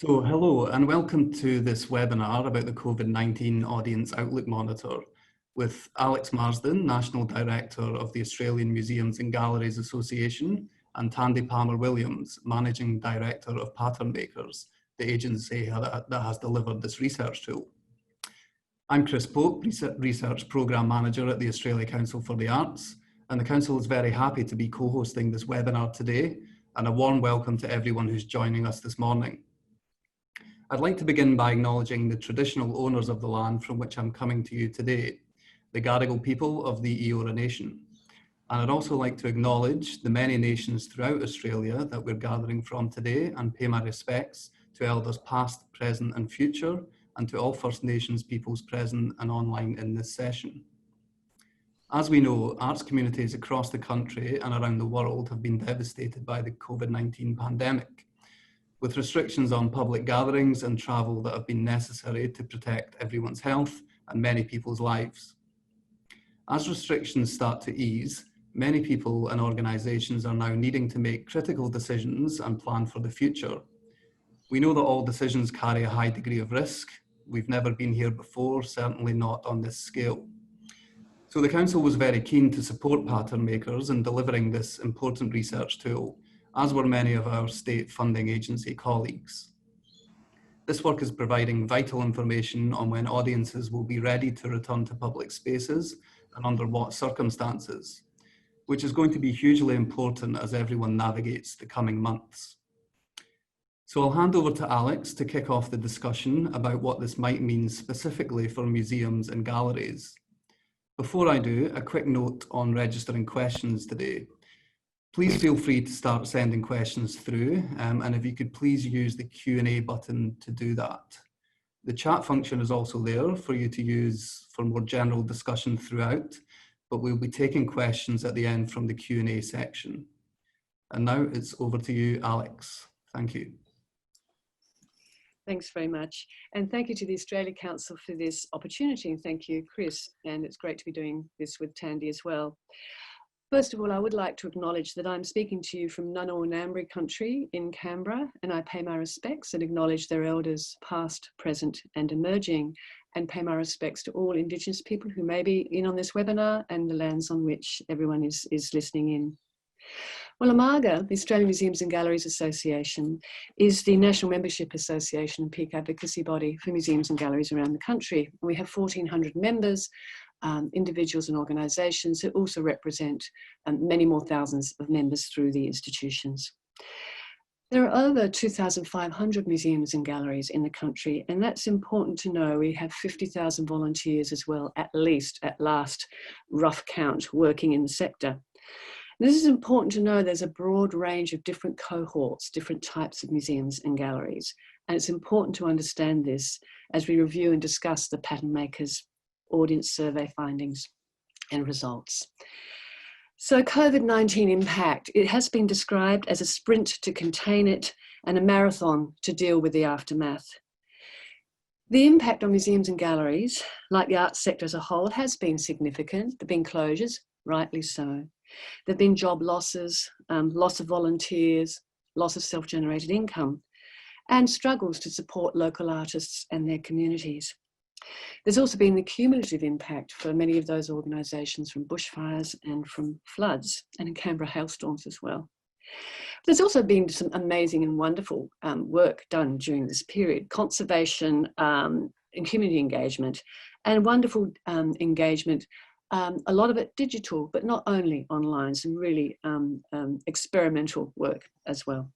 So hello and welcome to this webinar about the COVID-19 Audience Outlook Monitor with Alex Marsden, National Director of the Australian Museums and Galleries Association, and Tandi Palmer-Williams, Managing Director of Patternmakers, the agency that has delivered this research tool. I'm Chris Pope, Research Programme Manager at the Australia Council for the Arts, and the Council is very happy to be co-hosting this webinar today, and a warm welcome to everyone who's joining us this morning. I'd like to begin by acknowledging the traditional owners of the land from which I'm coming to you today, the Gadigal people of the Eora Nation. And I'd also like to acknowledge the many nations throughout Australia that we're gathering from today and pay my respects to elders past, present and future, and to all First Nations peoples present and online in this session. As we know, arts communities across the country and around the world have been devastated by the COVID-19 pandemic, with restrictions on public gatherings and travel that have been necessary to protect everyone's health and many people's lives. As restrictions start to ease, many people and organisations are now needing to make critical decisions and plan for the future. We know that all decisions carry a high degree of risk. We've never been here before, certainly not on this scale. So the Council was very keen to support Patternmakers in delivering this important research tool, as were many of our state funding agency colleagues. This work is providing vital information on when audiences will be ready to return to public spaces and under what circumstances, which is going to be hugely important as everyone navigates the coming months. So I'll hand over to Alex to kick off the discussion about what this might mean specifically for museums and galleries. Before I do, a quick note on registering questions today. Please feel free to start sending questions through, and if you could please use the Q&A button to do that. The chat function is also there for you to use for more general discussion throughout, but we'll be taking questions at the end from the Q&A section. And now it's over to you, Alex. Thank you. Thanks very much. And thank you to the Australia Council for this opportunity. And thank you, Chris. And it's great to be doing this with Tandi as well. First of all, I would like to acknowledge that I'm speaking to you from Ngunnawal Ngambri country in Canberra, and I pay my respects and acknowledge their elders past, present and emerging, and pay my respects to all Indigenous people who may be in on this webinar and the lands on which everyone is listening in. Well, AMAGA, the Australian Museums and Galleries Association, is the national membership association and peak advocacy body for museums and galleries around the country. We have 1,400 members, individuals and organisations who also represent many more thousands of members through the institutions. There are over 2,500 museums and galleries in the country, and that's important to know. We have 50,000 volunteers as well, at least, at last rough count, working in the sector. This is important to know. There's a broad range of different cohorts, different types of museums and galleries, and it's important to understand this as we review and discuss the Patternmakers audience survey findings and results. So COVID-19 impact, it has been described as a sprint to contain it and a marathon to deal with the aftermath. The impact on museums and galleries, like the arts sector as a whole, has been significant. There have been closures, rightly so. There have been job losses, loss of volunteers, loss of self-generated income, and struggles to support local artists and their communities. There's also been the cumulative impact for many of those organisations from bushfires and from floods, and in Canberra hailstorms as well. There's also been some amazing and wonderful work done during this period, conservation and community engagement, and wonderful engagement, a lot of it digital, but not only online, some really experimental work as well.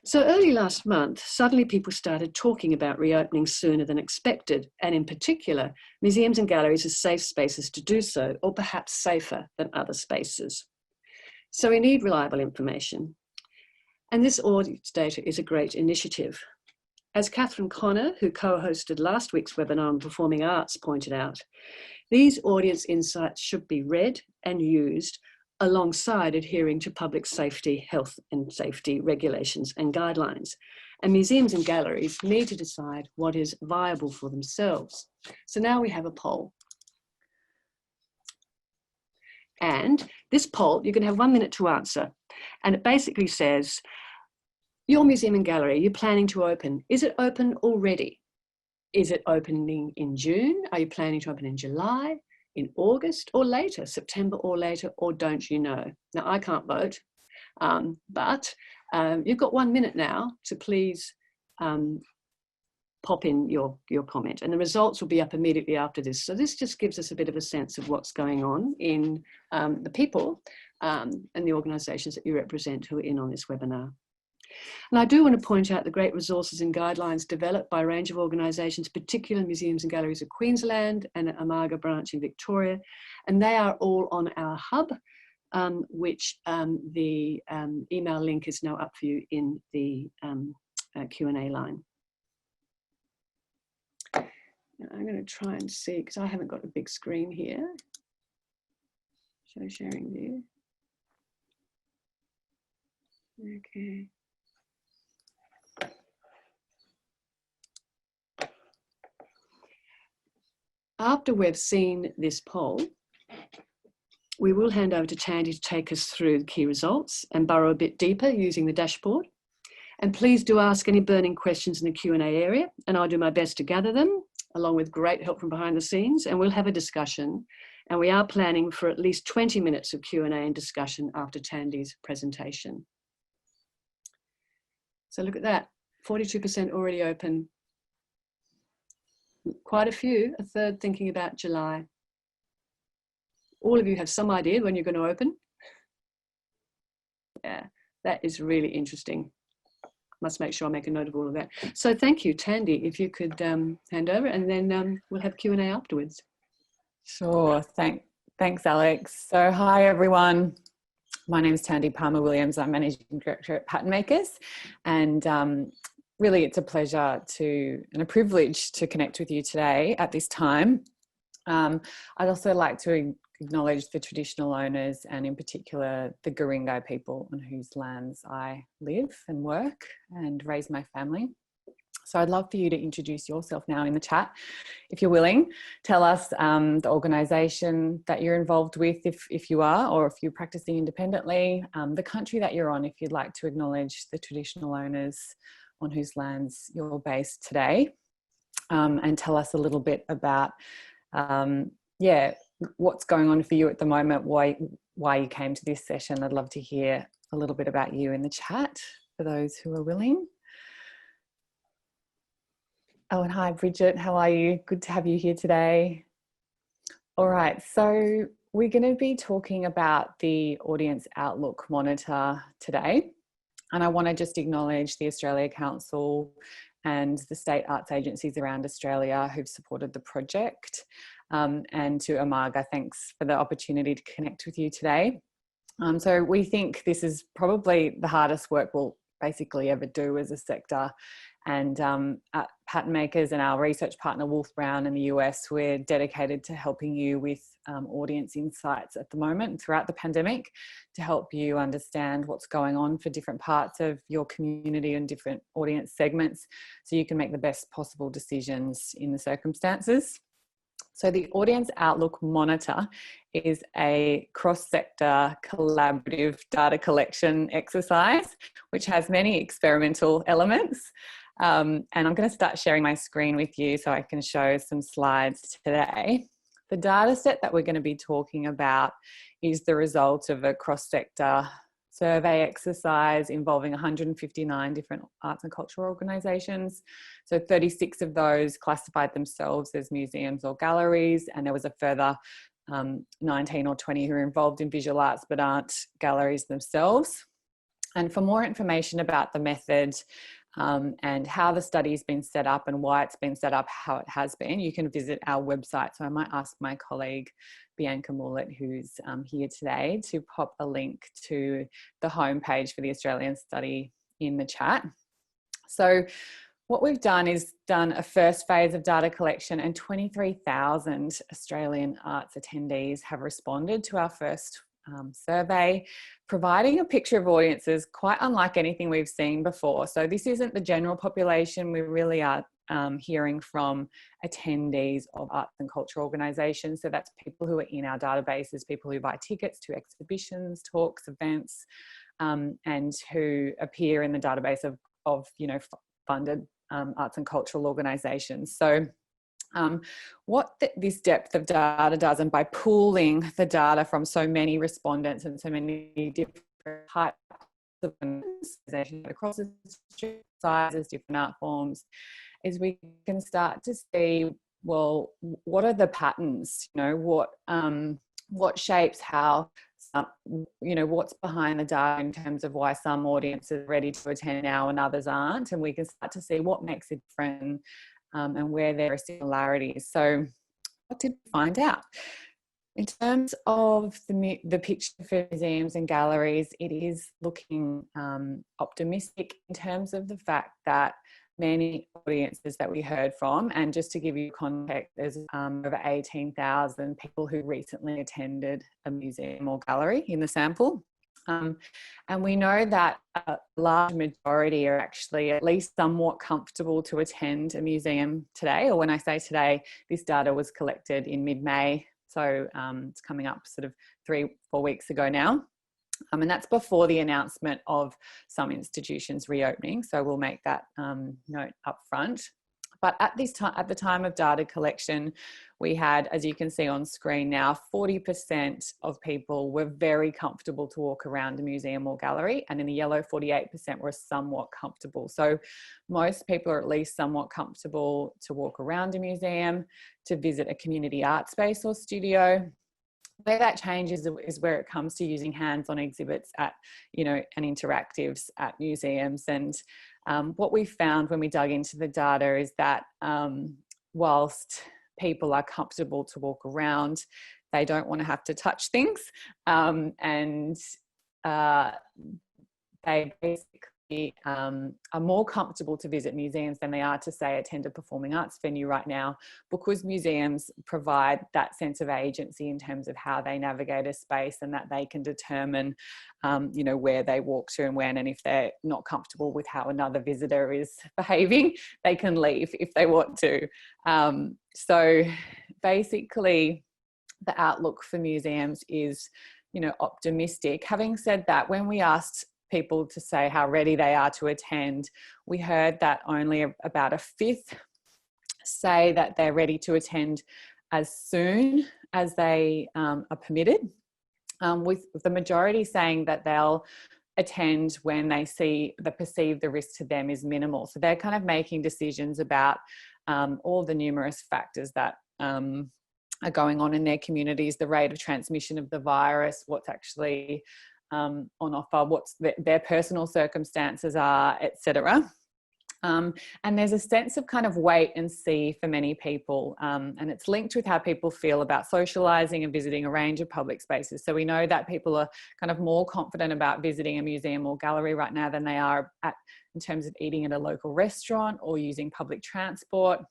So early last month, suddenly people started talking about reopening sooner than expected, and in particular, museums and galleries as safe spaces to do so, or perhaps safer than other spaces. So we need reliable information. And this audience data is a great initiative. As Catherine Connor, who co-hosted last week's webinar on performing arts, pointed out, these audience insights should be read and used alongside adhering to public safety, health and safety regulations and guidelines. And museums and galleries need to decide what is viable for themselves. So now we have a poll. And this poll, you can have 1 minute to answer. And it basically says, Your museum and gallery, you're planning to open. Is it open already? Is it opening in June? Are you planning to open in July, in August, or later, September or later, or don't you know? Now, I can't vote, but you've got 1 minute now to please pop in your comment, and the results will be up immediately after this. So this just gives us a bit of a sense of what's going on in the people and the organisations that you represent who are in on this webinar. And I do want to point out the great resources and guidelines developed by a range of organisations, particularly museums and galleries of Queensland and Umaga branch in Victoria. And they are all on our hub, which the email link is now up for you in the Q&A line. Now I'm going to try and see, because I haven't got a big screen here. Show sharing view. Okay. After we've seen this poll, we will hand over to Tandi to take us through the key results and burrow a bit deeper using the dashboard. And please do ask any burning questions in the Q&A area, and I'll do my best to gather them, along with great help from behind the scenes, and we'll have a discussion. And we are planning for at least 20 minutes of Q&A and discussion after Tandi's presentation. So look at that, 42% already open. Quite a few, a third thinking about July. All of you have some idea when you're going to open. Yeah, that is really interesting. Must make sure I make a note of all of that. So thank you, Tandi, if you could hand over, and then we'll have Q&A afterwards. Sure, thanks Alex. So hi everyone, my name is Tandi Palmer-Williams. I'm Managing Director at Patternmakers, and really it's a pleasure and a privilege to connect with you today at this time. I'd also like to acknowledge the traditional owners, and in particular the Guringai people on whose lands I live and work and raise my family. So I'd love for you to introduce yourself now in the chat, if you're willing. Tell us the organisation that you're involved with, if you are, or if you're practising independently, the country that you're on, if you'd like to acknowledge the traditional owners on whose lands you're based today, and tell us a little bit about what's going on for you at the moment, why you came to this session. I'd love to hear a little bit about you in the chat for those who are willing. Oh, and hi Bridget, how are you? Good to have you here today. All right, so we're going to be talking about the Audience Outlook Monitor today. And I want to just acknowledge the Australia Council and the state arts agencies around Australia who've supported the project. And to Umaga, thanks for the opportunity to connect with you today. So we think this is probably the hardest work we'll basically ever do as a sector. And at Patternmakers and our research partner WolfBrown in the US, we're dedicated to helping you with audience insights at the moment throughout the pandemic, to help you understand what's going on for different parts of your community and different audience segments, so you can make the best possible decisions in the circumstances. So the Audience Outlook Monitor is a cross-sector collaborative data collection exercise, which has many experimental elements. And I'm going to start sharing my screen with you so I can show some slides today. The data set that we're going to be talking about is the result of a cross-sector survey exercise involving 159 different arts and cultural organisations. So 36 of those classified themselves as museums or galleries, and there was a further 19 or 20 who are involved in visual arts but aren't galleries themselves. And for more information about the method and how the study's been set up and why it's been set up how it has been, you can visit our website. So I might ask my colleague Bianca Mullet, who's here today, to pop a link to the homepage for the Australian study in the chat. So what we've done is done a first phase of data collection, and 23,000 Australian arts attendees have responded to our first survey, providing a picture of audiences quite unlike anything we've seen before. So this isn't the general population. We really are hearing from attendees of arts and culture organisations. So that's people who are in our databases, people who buy tickets to exhibitions, talks, events, and who appear in the database of funded arts and cultural organisations. So what this depth of data does, and by pooling the data from so many respondents and so many different types of organisations across the sizes, different art forms, is we can start to see, well, what are the patterns? What shapes how? What's behind the data in terms of why some audiences are ready to attend now and others aren't, and we can start to see what makes it different, and where there are similarities. So what did we find out? In terms of the picture for museums and galleries, it is looking optimistic in terms of the fact that many audiences that we heard from, and just to give you context, there's over 18,000 people who recently attended a museum or gallery in the sample. And we know that a large majority are actually at least somewhat comfortable to attend a museum today, or when I say today, this data was collected in mid-May, so it's coming up sort of 3-4 weeks ago now. And that's before the announcement of some institutions reopening, so we'll make that note up front. But at the time of data collection, we had, as you can see on screen now, 40% of people were very comfortable to walk around a museum or gallery, and in the yellow, 48% were somewhat comfortable. So most people are at least somewhat comfortable to walk around a museum, to visit a community art space or studio. Where that changes is where it comes to using hands-on exhibits at, and interactives at museums. And what we found when we dug into the data is that whilst people are comfortable to walk around, they don't want to have to touch things, and they basically are more comfortable to visit museums than they are to, say, attend a performing arts venue right now, because museums provide that sense of agency in terms of how they navigate a space, and that they can determine where they walk to and when, and if they're not comfortable with how another visitor is behaving, they can leave if they want to. So basically the outlook for museums is optimistic. Having said that, when we asked people to say how ready they are to attend, we heard that only about a fifth say that they're ready to attend as soon as they are permitted, with the majority saying that they'll attend when they perceive the risk to them is minimal. So they're kind of making decisions about all the numerous factors that are going on in their communities, the rate of transmission of the virus, what's actually on offer, what's their personal circumstances are, etc. And there's a sense of kind of wait and see for many people, and it's linked with how people feel about socialising and visiting a range of public spaces. So we know that people are kind of more confident about visiting a museum or gallery right now than they are in terms of eating at a local restaurant or using public transport.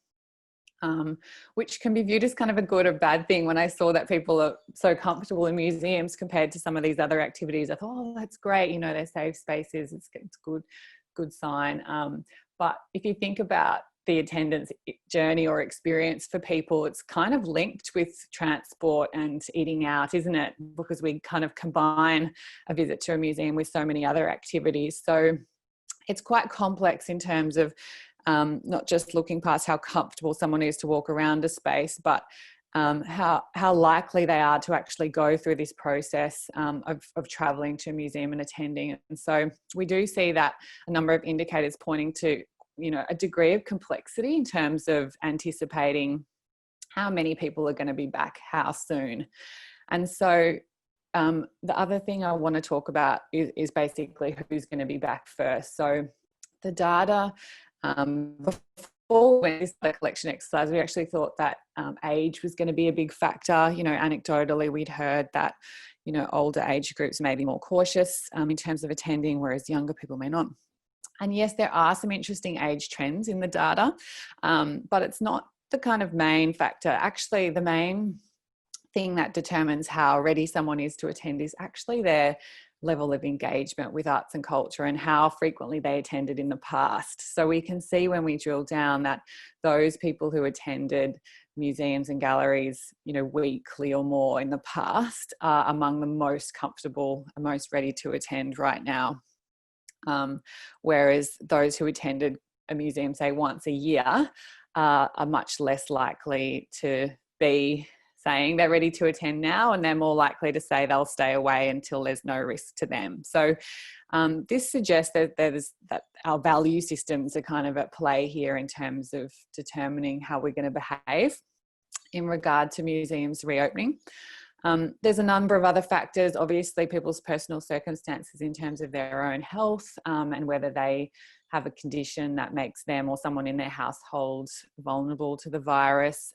Which can be viewed as kind of a good or bad thing. When I saw that people are so comfortable in museums compared to some of these other activities, I thought, oh, that's great. They're safe spaces. It's good sign. But if you think about the attendance journey or experience for people, it's kind of linked with transport and eating out, isn't it? Because we kind of combine a visit to a museum with so many other activities. So it's quite complex in terms of not just looking past how comfortable someone is to walk around a space, but how likely they are to actually go through this process of travelling to a museum and attending. And so we do see that a number of indicators pointing to, a degree of complexity in terms of anticipating how many people are going to be back, how soon. And so the other thing I want to talk about is basically who's going to be back first. So the data, before we went this collection exercise, we actually thought that age was going to be a big factor. Anecdotally, we'd heard that, older age groups may be more cautious in terms of attending, whereas younger people may not. And yes, there are some interesting age trends in the data, but it's not the kind of main factor. Actually, the main thing that determines how ready someone is to attend is actually their level of engagement with arts and culture and how frequently they attended in the past. So we can see when we drill down that those people who attended museums and galleries, weekly or more in the past, are among the most comfortable and most ready to attend right now. Whereas those who attended a museum, say, once a year, are much less likely to be saying they're ready to attend now, and they're more likely to say they'll stay away until there's no risk to them. So this suggests that our value systems are kind of at play here in terms of determining how we're going to behave in regard to museums reopening. There's a number of other factors, obviously people's personal circumstances in terms of their own health, and whether they have a condition that makes them or someone in their household vulnerable to the virus.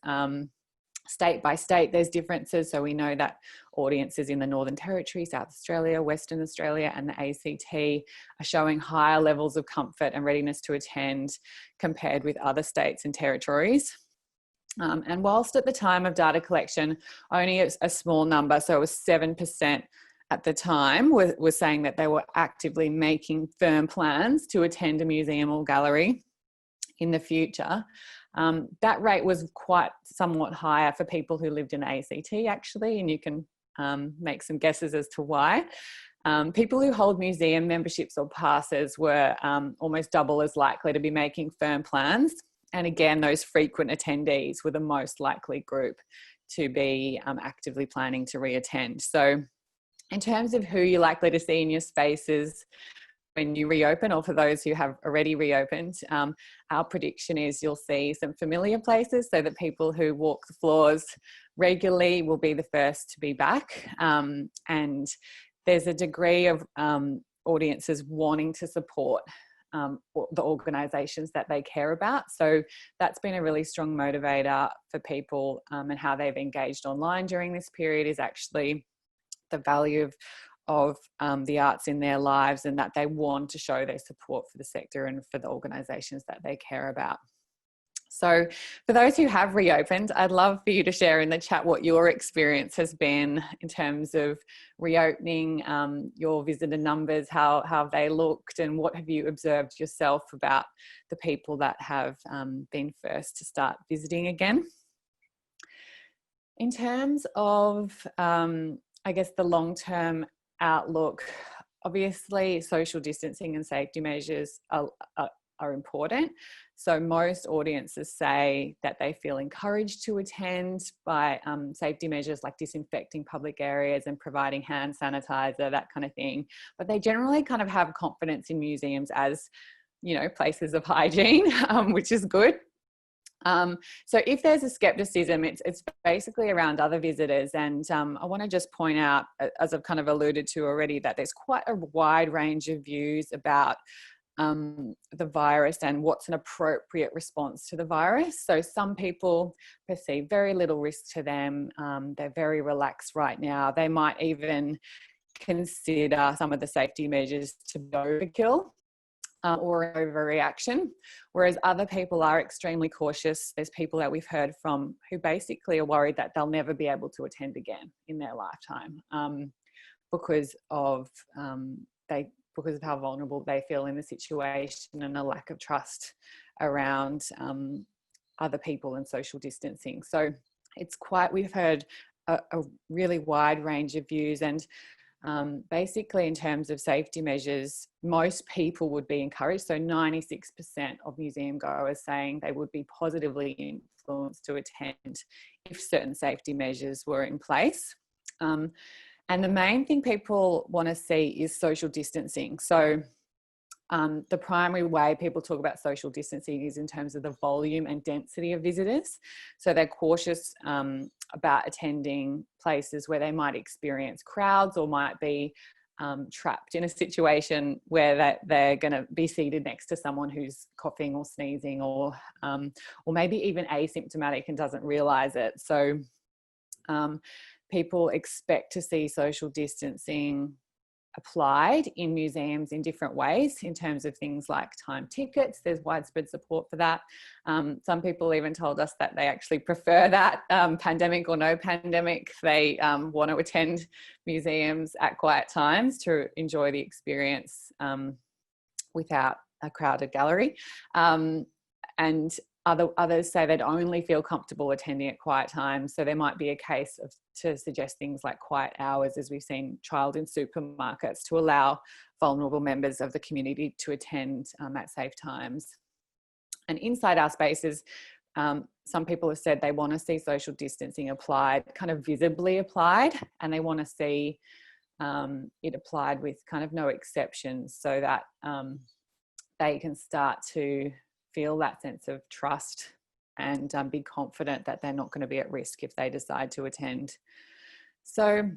State by state, there's differences. So we know that audiences in the Northern Territory, South Australia, Western Australia, and the ACT are showing higher levels of comfort and readiness to attend compared with other states and territories. And whilst at the time of data collection, only a small number, so it was 7% at the time, was saying that they were actively making firm plans to attend a museum or gallery in the future. That rate was somewhat higher for people who lived in the ACT, actually, and you can make some guesses as to why. People who hold museum memberships or passes were almost double as likely to be making firm plans. And again, those frequent attendees were the most likely group to be actively planning to reattend. So in terms of who you're likely to see in your spaces when you reopen, or for those who have already reopened, our prediction is you'll see some familiar places, so that people who walk the floors regularly will be the first to be back. And there's a degree of audiences wanting to support the organisations that they care about. So that's been a really strong motivator for people, and how they've engaged online during this period is actually the value of the arts in their lives, and that they want to show their support for the sector and for the organisations that they care about. So for those who have reopened, I'd love for you to share in the chat what your experience has been in terms of reopening, your visitor numbers, how they looked, and what have you observed yourself about the people that have been first to start visiting again. In terms of, I guess, the long-term outlook, obviously social distancing and safety measures are important. So most audiences say that they feel encouraged to attend by safety measures like disinfecting public areas and providing hand sanitizer, that kind of thing. But they generally kind of have confidence in museums as, places of hygiene, which is good. So if there's a skepticism, it's basically around other visitors. And I want to just point out, as I've kind of alluded to already, that there's quite a wide range of views about the virus and what's an appropriate response to the virus. So some people perceive very little risk to them. They're very relaxed right now. They might even consider some of the safety measures to be overkill or an overreaction, whereas other people are extremely cautious. There's people that we've heard from who basically are worried that they'll never be able to attend again in their lifetime because of how vulnerable they feel in the situation and a lack of trust around other people and social distancing. So we've heard a really wide range of views, and basically in terms of safety measures, most people would be encouraged. So 96% of museum goers saying they would be positively influenced to attend if certain safety measures were in place. And the main thing people want to see is social distancing. So the primary way people talk about social distancing is in terms of the volume and density of visitors. So they're cautious about attending places where they might experience crowds or might be trapped in a situation where they're going to be seated next to someone who's coughing or sneezing or maybe even asymptomatic and doesn't realise it. So people expect to see social distancing applied in museums in different ways in terms of things like time tickets. There's widespread support for that. Some people even told us that they actually prefer that, pandemic or no pandemic. They want to attend museums at quiet times to enjoy the experience without a crowded gallery. And Others say they'd only feel comfortable attending at quiet times. So there might be a case to suggest things like quiet hours, as we've seen trialled in supermarkets, to allow vulnerable members of the community to attend at safe times. And inside our spaces, some people have said they want to see social distancing applied, kind of visibly applied, and they want to see it applied with kind of no exceptions, so that they can start to feel that sense of trust and be confident that they're not going to be at risk if they decide to attend. So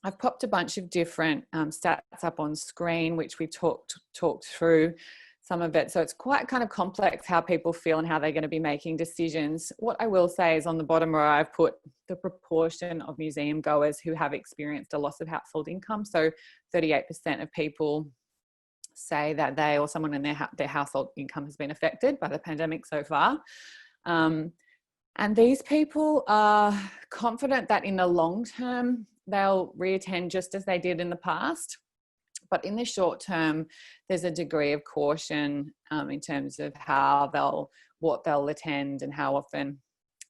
I've popped a bunch of different stats up on screen, which we talked through some of it. So it's quite kind of complex how people feel and how they're going to be making decisions. What I will say is on the bottom where I've put the proportion of museum goers who have experienced a loss of household income. So 38% of people say that they or someone in their household income has been affected by the pandemic so far. And these people are confident that in the long term, they'll reattend just as they did in the past. But in the short term, there's a degree of caution in terms of what they'll attend and how often,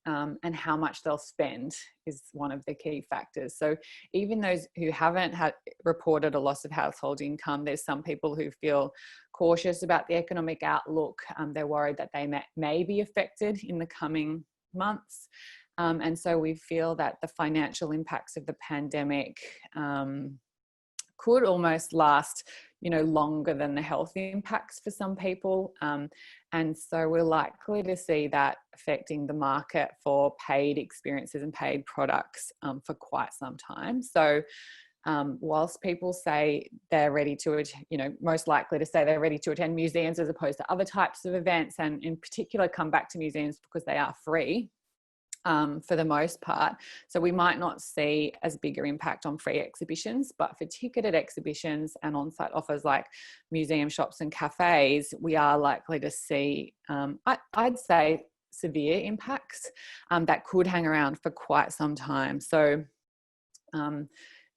and how much they'll spend is one of the key factors. So even those who haven't reported a loss of household income, there's some people who feel cautious about the economic outlook. They're worried that they may be affected in the coming months. And so we feel that the financial impacts of the pandemic could almost last, longer than the health impacts for some people. And so we're likely to see that affecting the market for paid experiences and paid products for quite some time. So whilst people say they're ready to, most likely to say they're ready to attend museums as opposed to other types of events, and in particular come back to museums because they are free, for the most part. So we might not see as bigger impact on free exhibitions, but for ticketed exhibitions and on-site offers like museum shops and cafes, we are likely to see, I'd say, severe impacts that could hang around for quite some time. So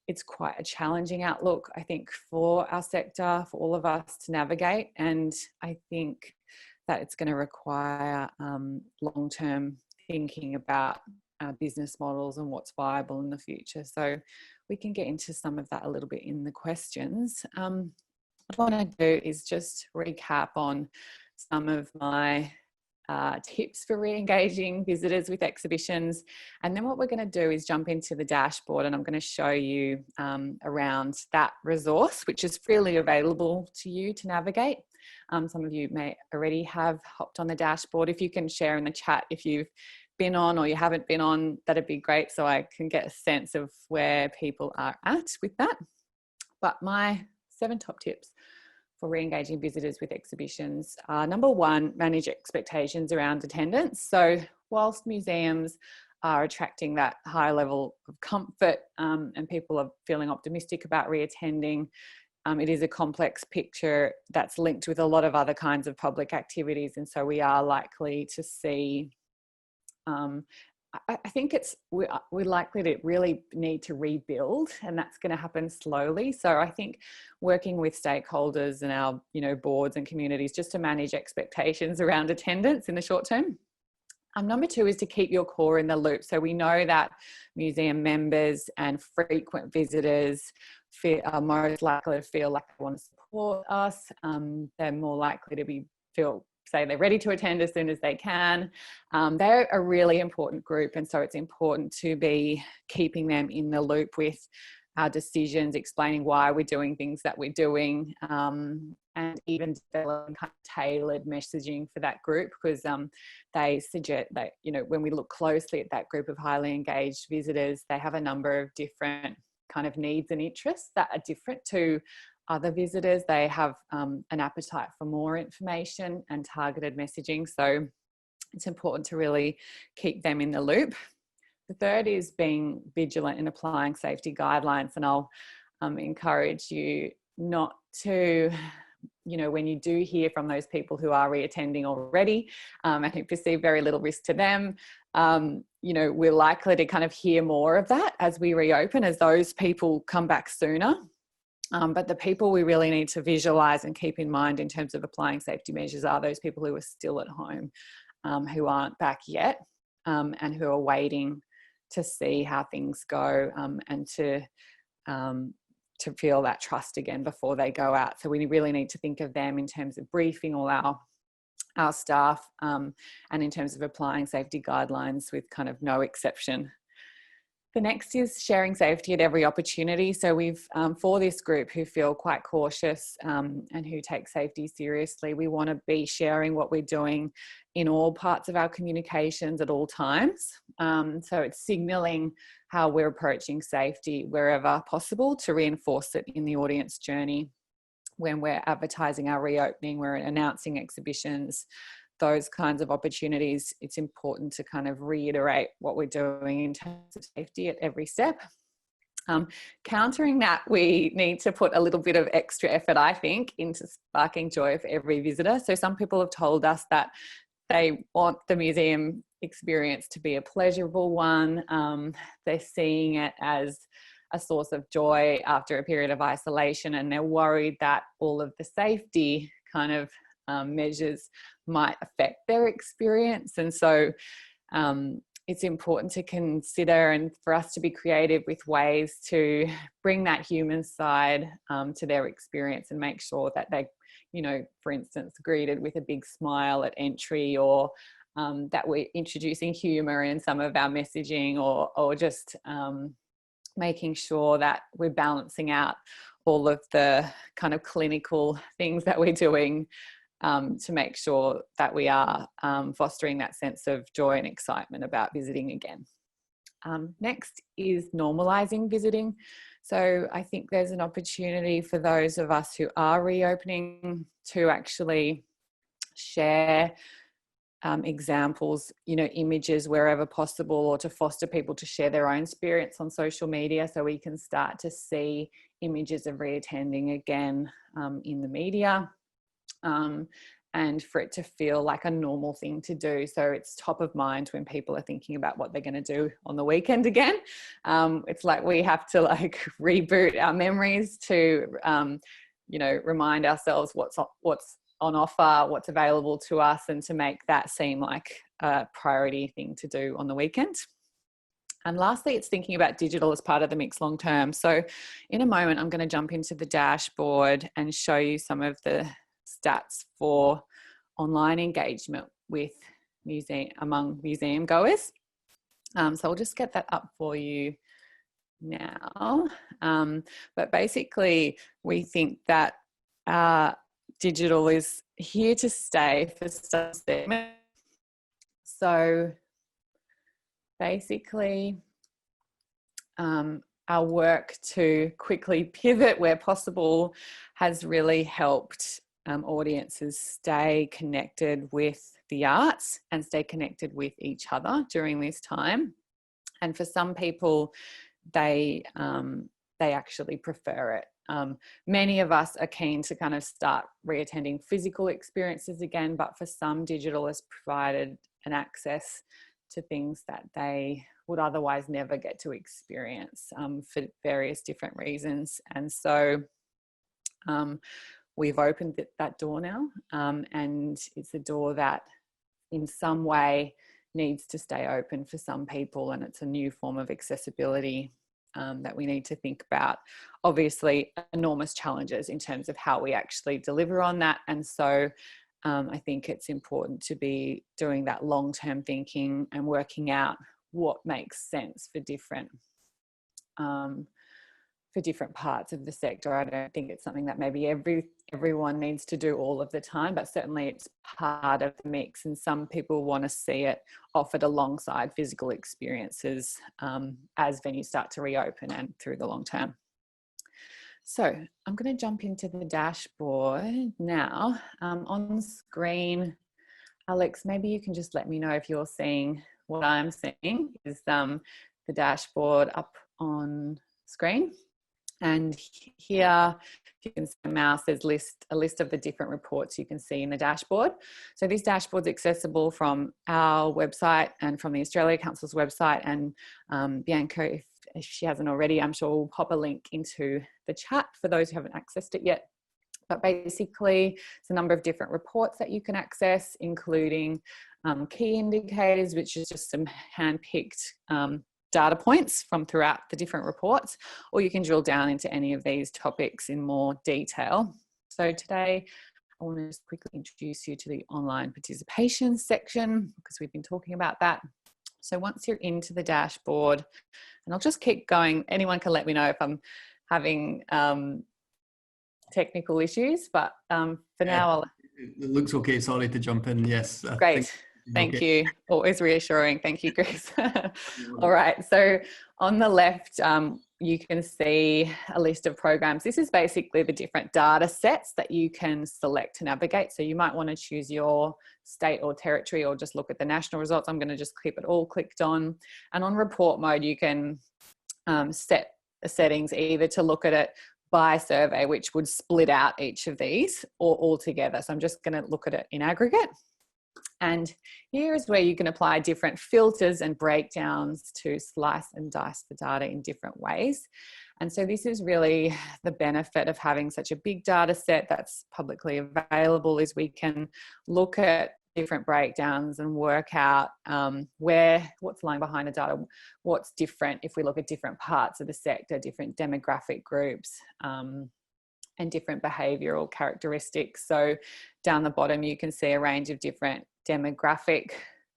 it's quite a challenging outlook, I think, for our sector, for all of us to navigate. And I think that it's going to require long-term thinking about our business models and what's viable in the future. So we can get into some of that a little bit in the questions. What I want to do is just recap on some of my tips for re-engaging visitors with exhibitions. And then what we're going to do is jump into the dashboard, and I'm going to show you around that resource, which is freely available to you to navigate. Some of you may already have hopped on the dashboard. If you can share in the chat if you've been on or you haven't been on, that'd be great, so I can get a sense of where people are at with that. But my 7 top tips for re-engaging visitors with exhibitions are: number 1, manage expectations around attendance. So whilst museums are attracting that high level of comfort and people are feeling optimistic about re-attending, it is a complex picture that's linked with a lot of other kinds of public activities. And so we are likely to see, I think we're likely to really need to rebuild, and that's going to happen slowly. So I think working with stakeholders and our, boards and communities just to manage expectations around attendance in the short term. Number 2 is to keep your core in the loop. So we know that museum members and frequent visitors are most likely to feel like they want to support us. They're more likely to say they're ready to attend as soon as they can. They're a really important group, and so it's important to be keeping them in the loop with our decisions, explaining why we're doing things that we're doing, and even developing kind of tailored messaging for that group, because they suggest that, when we look closely at that group of highly engaged visitors, they have a number of different kind of needs and interests that are different to other visitors. They have an appetite for more information and targeted messaging. So it's important to really keep them in the loop. The 3rd is being vigilant in applying safety guidelines. And I'll encourage you not to, when you do hear from those people who are re-attending already and who perceive very little risk to them, we're likely to kind of hear more of that as we reopen, as those people come back sooner. But the people we really need to visualise and keep in mind in terms of applying safety measures are those people who are still at home who aren't back yet, and who are waiting to see how things go, and to feel that trust again before they go out. So we really need to think of them in terms of briefing all our staff, and in terms of applying safety guidelines with kind of no exception. The next is sharing safety at every opportunity. So we've, for this group who feel quite cautious, and who take safety seriously, we want to be sharing what we're doing in all parts of our communications at all times. So it's signalling how we're approaching safety wherever possible to reinforce it in the audience journey. When we're advertising our reopening, we're announcing exhibitions, those kinds of opportunities, it's important to kind of reiterate what we're doing in terms of safety at every step. Countering that, we need to put a little bit of extra effort, I think, into sparking joy for every visitor. So some people have told us that they want the museum experience to be a pleasurable one. They're seeing it as a source of joy after a period of isolation, and they're worried that all of the safety kind of measures might affect their experience. And so it's important to consider and for us to be creative with ways to bring that human side to their experience and make sure that they, you know, for instance, greeted with a big smile at entry, or that we're introducing humour in some of our messaging, or just making sure that we're balancing out all of the kind of clinical things that we're doing to make sure that we are fostering that sense of joy and excitement about visiting again. Next is normalising visiting. So I think there's an opportunity for those of us who are reopening to actually share examples, you know, images wherever possible, or to foster people to share their own experience on social media, so we can start to see images of reattending again in the media, and for it to feel like a normal thing to do. So it's top of mind when people are thinking about what they're going to do on the weekend again. It's like we have to like reboot our memories to, you know, remind ourselves what's on offer, what's available to us, and to make that seem like a priority thing to do on the weekend. And lastly, it's thinking about digital as part of the mix long term. So in a moment, I'm going to jump into the dashboard and show you some of the stats for online engagement with among museum goers. So I'll just get that up for you now. But basically, we think that digital is here to stay for some segments. So basically, our work to quickly pivot where possible has really helped audiences stay connected with the arts and stay connected with each other during this time. And for some people, they actually prefer it. Many of us are keen to kind of start reattending physical experiences again, but for some, digital has provided an access to things that they would otherwise never get to experience for various different reasons. And so we've opened that door now, and it's a door that in some way needs to stay open for some people, and it's a new form of accessibility that we need to think about. Obviously, enormous challenges in terms of how we actually deliver on that, and so I think it's important to be doing that long-term thinking and working out what makes sense for different parts of the sector. I don't think it's something that maybe everyone needs to do all of the time, but certainly it's part of the mix, and some people want to see it offered alongside physical experiences as venues start to reopen and through the long term. So I'm going to jump into the dashboard now. On screen, Alex, maybe you can just let me know if you're seeing what I'm seeing. Is the dashboard up on screen? And here, if you can see the mouse, there's a list of the different reports you can see in the dashboard. So this dashboard's accessible from our website and from the Australia Council's website. And Bianca, if she hasn't already, I'm sure we'll pop a link into the chat for those who haven't accessed it yet. But basically, it's a number of different reports that you can access, including key indicators, which is just some hand-picked data points from throughout the different reports, or you can drill down into any of these topics in more detail. So today, I want to just quickly introduce you to the online participation section, because we've been talking about that. So once you're into the dashboard, and I'll just keep going, anyone can let me know if I'm having technical issues, but for now, it looks okay. Sorry to jump in. Yes. Great. Thank you. Always reassuring. Thank you, Chris. All right. So on the left, you can see a list of programs. This is basically the different data sets that you can select to navigate. So you might want to choose your state or territory, or just look at the national results. I'm going to just keep it all clicked on. And on report mode, you can set the settings either to look at it by survey, which would split out each of these, or all together. So I'm just going to look at it in aggregate. And here is where you can apply different filters and breakdowns to slice and dice the data in different ways. And so this is really the benefit of having such a big data set that's publicly available, is we can look at different breakdowns and work out what's lying behind the data, what's different if we look at different parts of the sector, different demographic groups, and different behavioural characteristics. So down the bottom, you can see a range of different demographic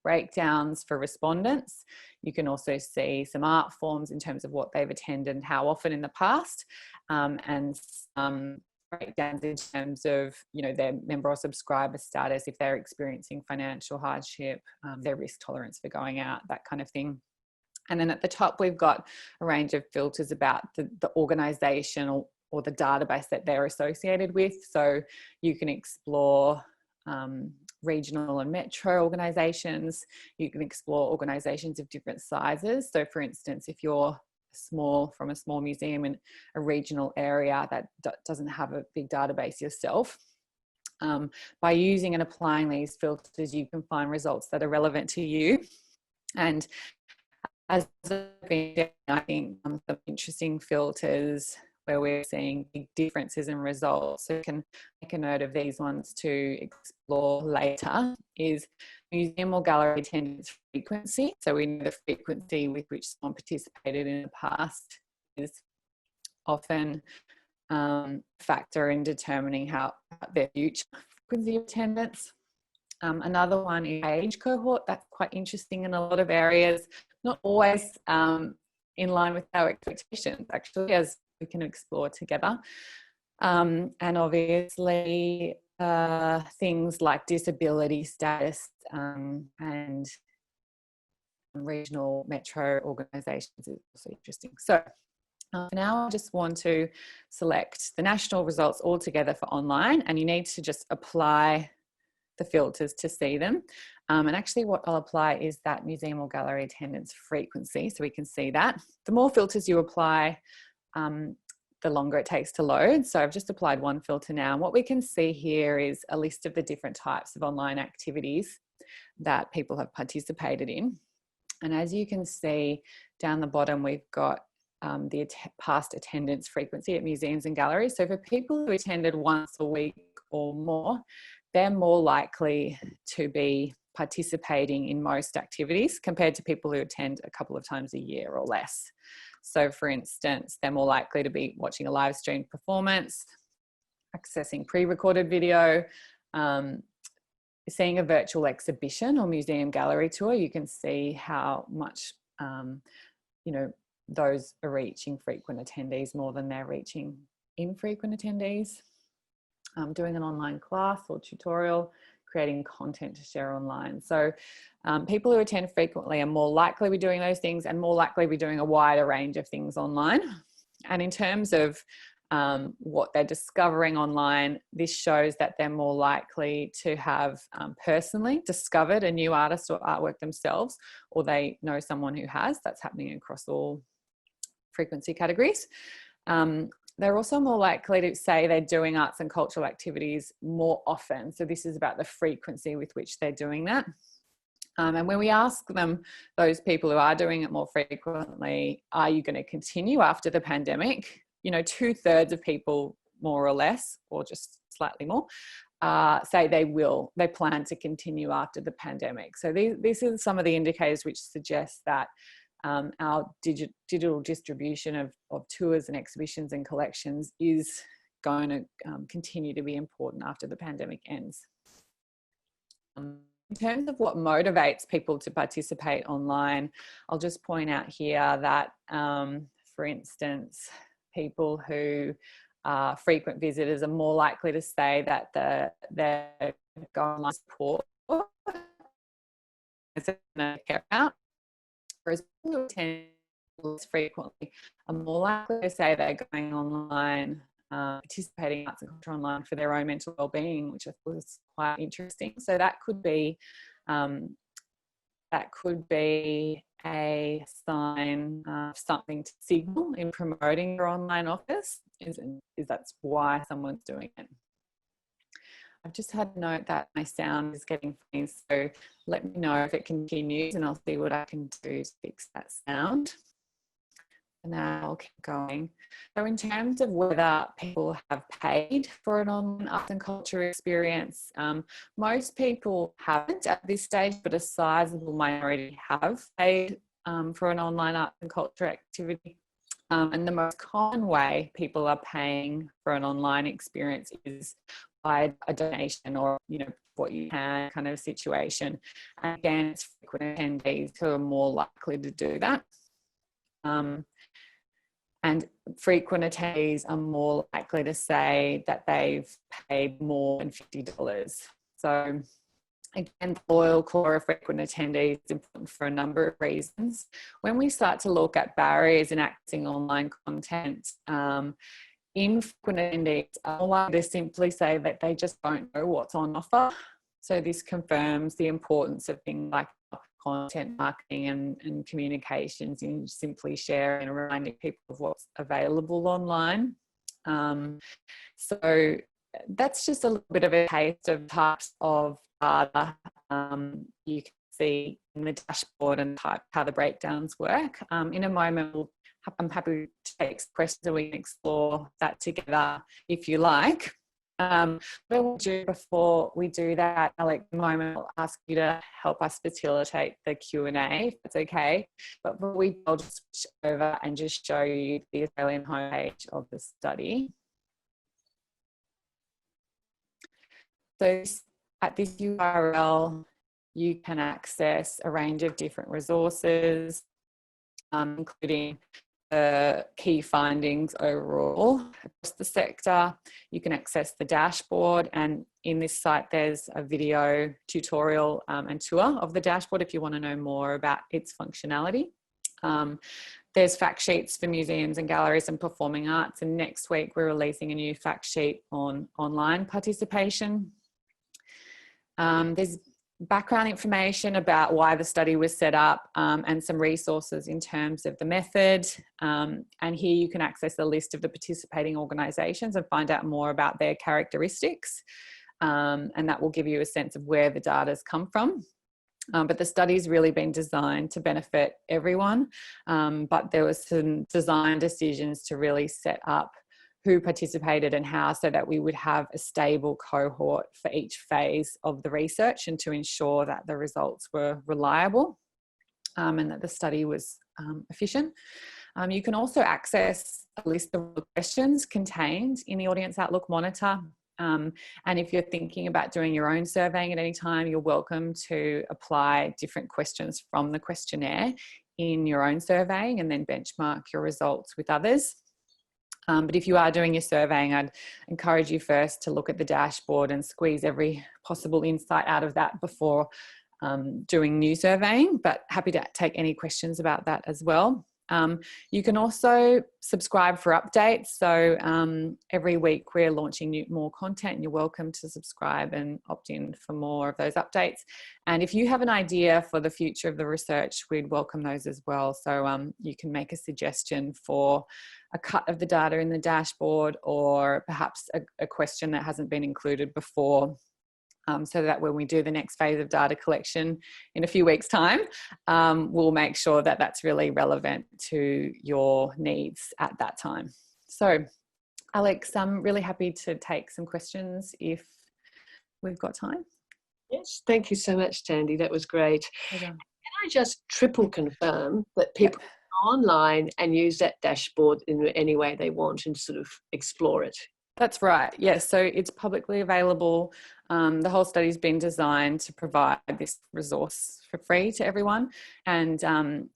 breakdowns for respondents. You can also see some art forms in terms of what they've attended and how often in the past, and some breakdowns in terms of, their member or subscriber status, if they're experiencing financial hardship, their risk tolerance for going out, that kind of thing. And then at the top, we've got a range of filters about the organisation or the database that they're associated with. So you can explore regional and metro organisations. You can explore organisations of different sizes. So for instance, if you're from a small museum in a regional area that doesn't have a big database yourself, by using and applying these filters, you can find results that are relevant to you. And as I've been doing, I think some interesting filters where we're seeing big differences in results, so you can make a note of these ones to explore later, is museum or gallery attendance frequency. So we know the frequency with which someone participated in the past is often a factor in determining how their future frequency of attendance. Another one is age cohort. That's quite interesting in a lot of areas, not always in line with our expectations, actually, as we can explore together. And obviously things like disability status and regional metro organisations is also interesting. So now I just want to select the national results all together for online, and you need to just apply the filters to see them. And actually what I'll apply is that museum or gallery attendance frequency, so we can see that. The more filters you apply, the longer it takes to load. So I've just applied one filter now. And what we can see here is a list of the different types of online activities that people have participated in. And as you can see down the bottom, we've got the past attendance frequency at museums and galleries. So for people who attended once a week or more, they're more likely to be participating in most activities compared to people who attend a couple of times a year or less. So for instance, they're more likely to be watching a live stream performance, accessing pre-recorded video, seeing a virtual exhibition or museum gallery tour. You can see how much, those are reaching frequent attendees more than they're reaching infrequent attendees. Doing an online class or tutorial, creating content to share online. So people who attend frequently are more likely to be doing those things and more likely to be doing a wider range of things online. And in terms of what they're discovering online, this shows that they're more likely to have personally discovered a new artist or artwork themselves, or they know someone who has. That's happening across all frequency categories. They're also more likely to say they're doing arts and cultural activities more often. So this is about the frequency with which they're doing that. And when we ask them, those people who are doing it more frequently, are you going to continue after the pandemic? 2/3 of people, more or less, or just slightly more, say they plan to continue after the pandemic. So these are some of the indicators which suggest that our digital distribution of tours and exhibitions and collections is going to continue to be important after the pandemic ends. In terms of what motivates people to participate online, I'll just point out here that, for instance, people who are frequent visitors are more likely to say that they're going to support as a care out, whereas people who attend less frequently are more likely to say they're going online, participating in arts and culture online for their own mental well-being, which I thought was quite interesting. So that could be a sign of something to signal in promoting your online office, is that's why someone's doing it. I've just had a note that my sound is getting funny, so let me know if it continues and I'll see what I can do to fix that sound. And now I'll keep going. So in terms of whether people have paid for an online arts and culture experience, most people haven't at this stage, but a sizable minority have paid for an online arts and culture activity. And the most common way people are paying for an online experience is by a donation or, what you can kind of situation. And again, it's frequent attendees who are more likely to do that. And frequent attendees are more likely to say that they've paid more than $50. So again, the loyal core of frequent attendees is important for a number of reasons. When we start to look at barriers in accessing online content, infrequent attendees are more likely to simply say that they just don't know what's on offer. So this confirms the importance of things like content marketing and communications in simply sharing and reminding people of what's available online. So that's just a little bit of a taste of types of data you can see in the dashboard and how the breakdowns work. In a moment, I'm happy to take questions and we can explore that together if you like. What I will do before we do that, Alex, in a moment, I'll ask you to help us facilitate the Q&A, if that's okay. But I'll just switch over and just show you the Australian homepage of the study. So at this URL, you can access a range of different resources, including the key findings overall across the sector. You can access the dashboard, and in this site there's a video tutorial and tour of the dashboard if you want to know more about its functionality. There's fact sheets for museums and galleries and performing arts, and next week we're releasing a new fact sheet on online participation. There's background information about why the study was set up and some resources in terms of the method. And here you can access a list of the participating organisations and find out more about their characteristics. And that will give you a sense of where the data's come from. But the study's really been designed to benefit everyone. But there was some design decisions to really set up who participated and how, so that we would have a stable cohort for each phase of the research and to ensure that the results were reliable and that the study was efficient. You can also access a list of questions contained in the Audience Outlook Monitor. And if you're thinking about doing your own surveying at any time, you're welcome to apply different questions from the questionnaire in your own surveying and then benchmark your results with others. But if you are doing your surveying, I'd encourage you first to look at the dashboard and squeeze every possible insight out of that before doing new surveying, but happy to take any questions about that as well. You can also subscribe for updates. So every week we're launching more content, and you're welcome to subscribe and opt in for more of those updates. And if you have an idea for the future of the research, we'd welcome those as well. So you can make a suggestion for a cut of the data in the dashboard, or perhaps a question that hasn't been included before. So that when we do the next phase of data collection in a few weeks' time, we'll make sure that that's really relevant to your needs at that time. So, Alex, I'm really happy to take some questions if we've got time. Yes, thank you so much, Tandi. That was great. Pleasure. Can I just triple confirm that people can go online and use that dashboard in any way they want and sort of explore it? That's right. Yes. So it's publicly available. The whole study's been designed to provide this resource for free to everyone. And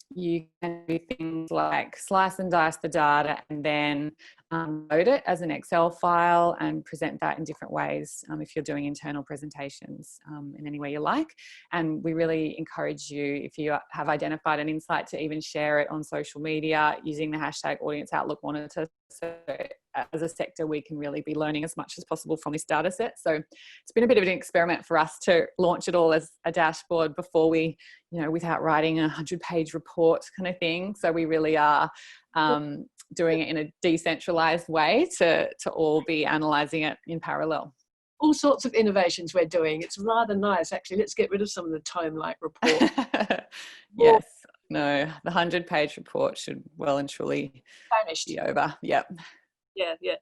you can do things like slice and dice the data and then load it as an Excel file and present that in different ways if you're doing internal presentations in any way you like. And we really encourage you, if you have identified an insight, to even share it on social media using the hashtag Audience Outlook Monitor. So as a sector, we can really be learning as much as possible from this data set. So it's been a bit of an experiment for us to launch it all as a dashboard before we, without writing a 100-page report kind of thing. So we really are doing it in a decentralized way to all be analysing it in parallel. All sorts of innovations we're doing. It's rather nice, actually. Let's get rid of some of the tome-like reports. Yes. No, the 100-page report should well and truly be over. Yep. Yeah.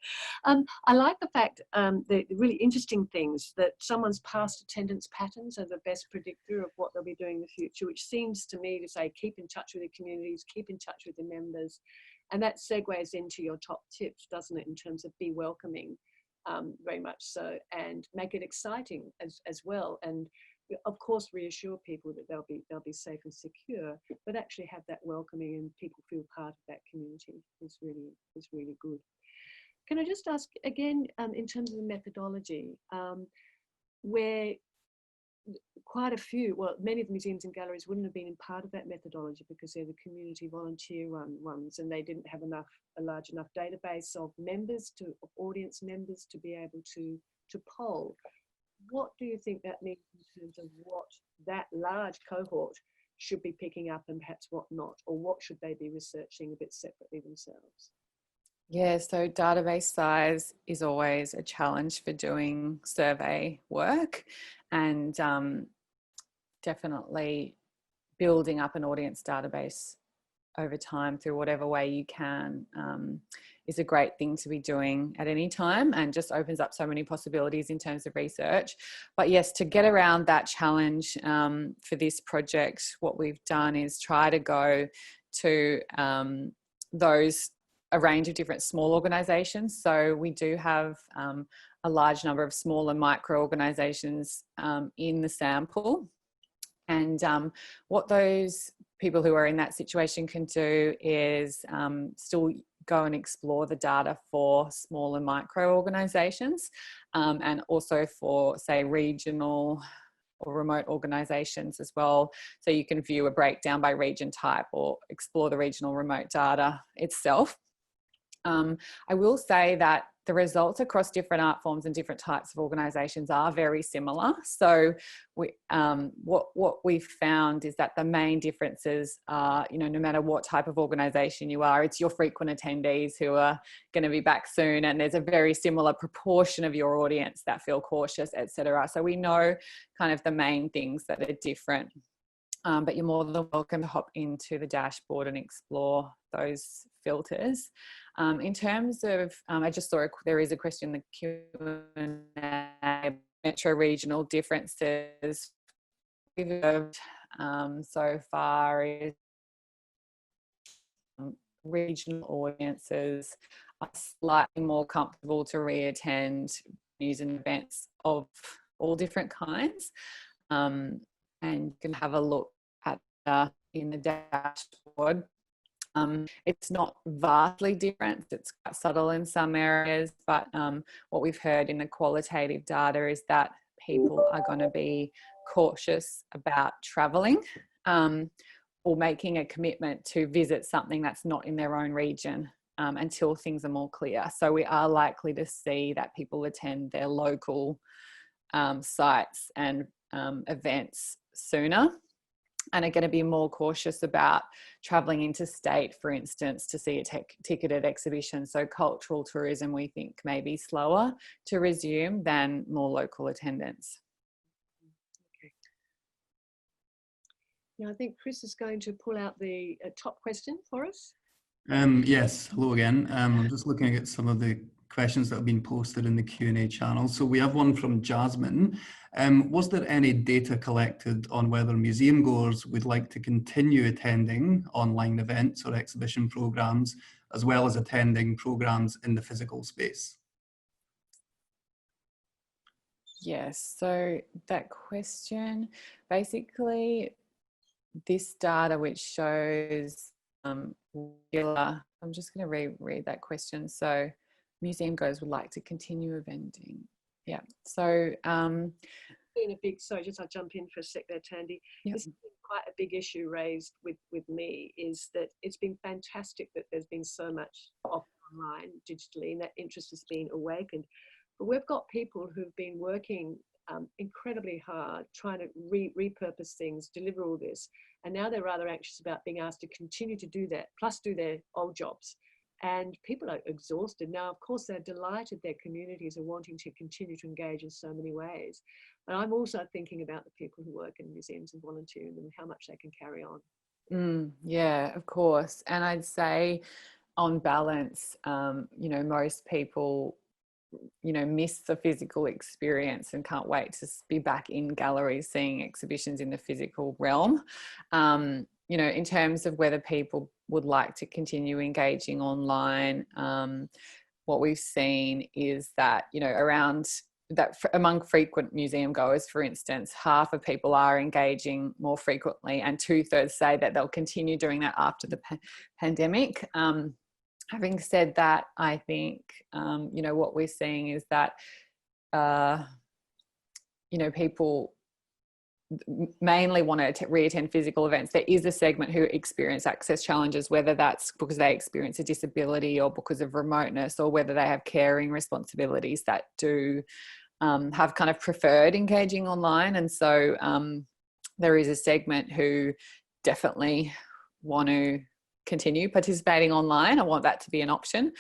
I like the fact, the really interesting things, that someone's past attendance patterns are the best predictor of what they'll be doing in the future, which seems to me to say keep in touch with your communities, keep in touch with the members. And that segues into your top tips, doesn't it, in terms of be welcoming, very much so, and make it exciting as well. And of course, reassure people that they'll be safe and secure, but actually have that welcoming and people feel part of that community is really good. Can I just ask again, in terms of the methodology, where quite a few, well, many of the museums and galleries wouldn't have been in part of that methodology because they're the community volunteer run ones, and they didn't have a large enough database of audience members to be able to poll. What do you think that means in terms of what that large cohort should be picking up and perhaps what not, or what should they be researching a bit separately themselves? Yeah, so database size is always a challenge for doing survey work, and definitely building up an audience database over time through whatever way you can is a great thing to be doing at any time, and just opens up so many possibilities in terms of research. But yes, to get around that challenge for this project, what we've done is try to go to a range of different small organisations. So we do have a large number of small and micro organisations in the sample. And what those people who are in that situation can do is still go and explore the data for small and micro organisations, and also for, say, regional or remote organisations as well. So you can view a breakdown by region type or explore the regional remote data itself. I will say that the results across different art forms and different types of organisations are very similar. So what we've found is that the main differences are, no matter what type of organisation you are, it's your frequent attendees who are going to be back soon, and there's a very similar proportion of your audience that feel cautious, etc. So we know kind of the main things that are different. But you're more than welcome to hop into the dashboard and explore those filters. In terms of, I just saw there is a question in the Q&A, metro-regional differences we've observed so far is regional audiences are slightly more comfortable to re-attend news and events of all different kinds. And you can have a look at in the dashboard. It's not vastly different, it's quite subtle in some areas, but what we've heard in the qualitative data is that people are going to be cautious about travelling or making a commitment to visit something that's not in their own region until things are more clear. So we are likely to see that people attend their local sites and events sooner, and are going to be more cautious about travelling interstate, for instance, to see a ticketed exhibition. So cultural tourism, we think, may be slower to resume than more local attendance. Okay. Now I think Chris is going to pull out the top question for us. Yes, hello again. I'm just looking at some of the questions that have been posted in the Q&A channel. So we have one from Jasmine. Was there any data collected on whether museum goers would like to continue attending online events or exhibition programs, as well as attending programs in the physical space? Yes, so that question, basically this data which shows regular, I'm just going to reread that question. So museum goers would like to continue eventing. Yeah, so been a big, sorry, just I'll jump in for a sec there, Tandi. Yep. This has been quite a big issue raised with me, is that it's been fantastic that there's been so much online digitally and that interest has been awakened. But we've got people who've been working incredibly hard trying to repurpose things, deliver all this, and now they're rather anxious about being asked to continue to do that, plus do their old jobs. And people are exhausted. Now, of course, they're delighted their communities are wanting to continue to engage in so many ways. But I'm also thinking about the people who work in museums and volunteer in them and how much they can carry on. Yeah, of course. And I'd say on balance, you know, most people, you know, miss the physical experience and can't wait to be back in galleries seeing exhibitions in the physical realm. You know, in terms of whether people would like to continue engaging online, what we've seen is that, you know, around that among frequent museum goers, for instance, half of people are engaging more frequently and 2/3 say that they'll continue doing that after the pandemic. Having said that, I think, you know, what we're seeing is that, you know, people mainly want to re-attend physical events. There is a segment who experience access challenges, whether that's because they experience a disability or because of remoteness, or whether they have caring responsibilities that do have kind of preferred engaging online. And so there is a segment who definitely want to continue participating online. I want that to be an option.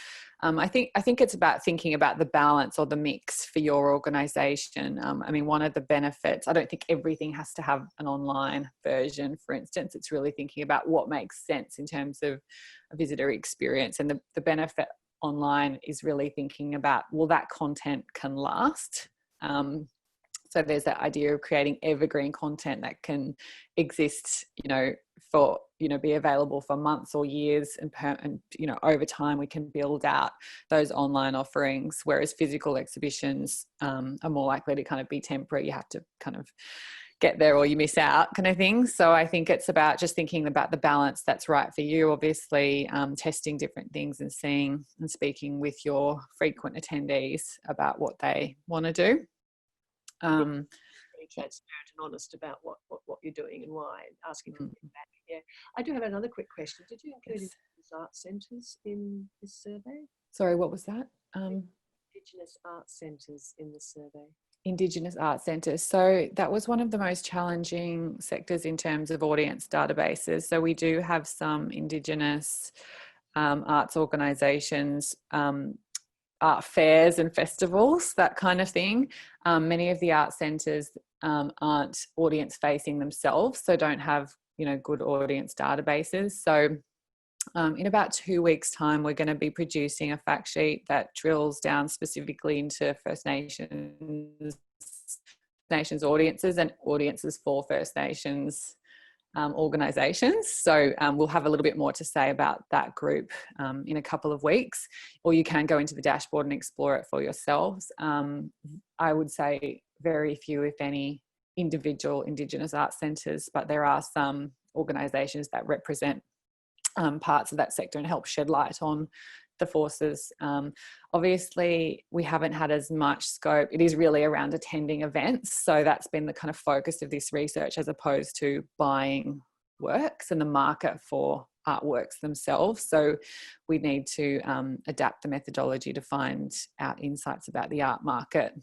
I think it's about thinking about the balance or the mix for your organisation. I mean, one of the benefits, I don't think everything has to have an online version, for instance. It's really thinking about what makes sense in terms of a visitor experience. And the benefit online is really thinking about, well, that content can last. So there's that idea of creating evergreen content that can exist, you know, for, you know, be available for months or years, and you know, over time we can build out those online offerings, whereas physical exhibitions are more likely to kind of be temporary. You have to kind of get there or you miss out, kind of thing. So I think it's about just thinking about the balance that's right for you, obviously, testing different things and seeing and speaking with your frequent attendees about what they want to do. Very transparent and honest about what you're doing and why, and asking for feedback. Yeah, I do have another quick question. Did you include Indigenous Art Centers in this survey? Sorry, what was that? Indigenous Art Centers in the survey. Indigenous Art Centres. So that was one of the most challenging sectors in terms of audience databases. So we do have some Indigenous arts organisations, art fairs and festivals, that kind of thing. Many of the art centres aren't audience facing themselves, so don't have, you know, good audience databases. So in about 2 weeks' time, we're going to be producing a fact sheet that drills down specifically into First Nations audiences and audiences for First Nations organisations. So we'll have a little bit more to say about that group in a couple of weeks, or you can go into the dashboard and explore it for yourselves. I would say very few, if any, individual Indigenous art centres, but there are some organisations that represent parts of that sector and help shed light on the forces. Obviously, we haven't had as much scope. It is really around attending events. So that's been the kind of focus of this research, as opposed to buying works and the market for artworks themselves. So we need to adapt the methodology to find out insights about the art market.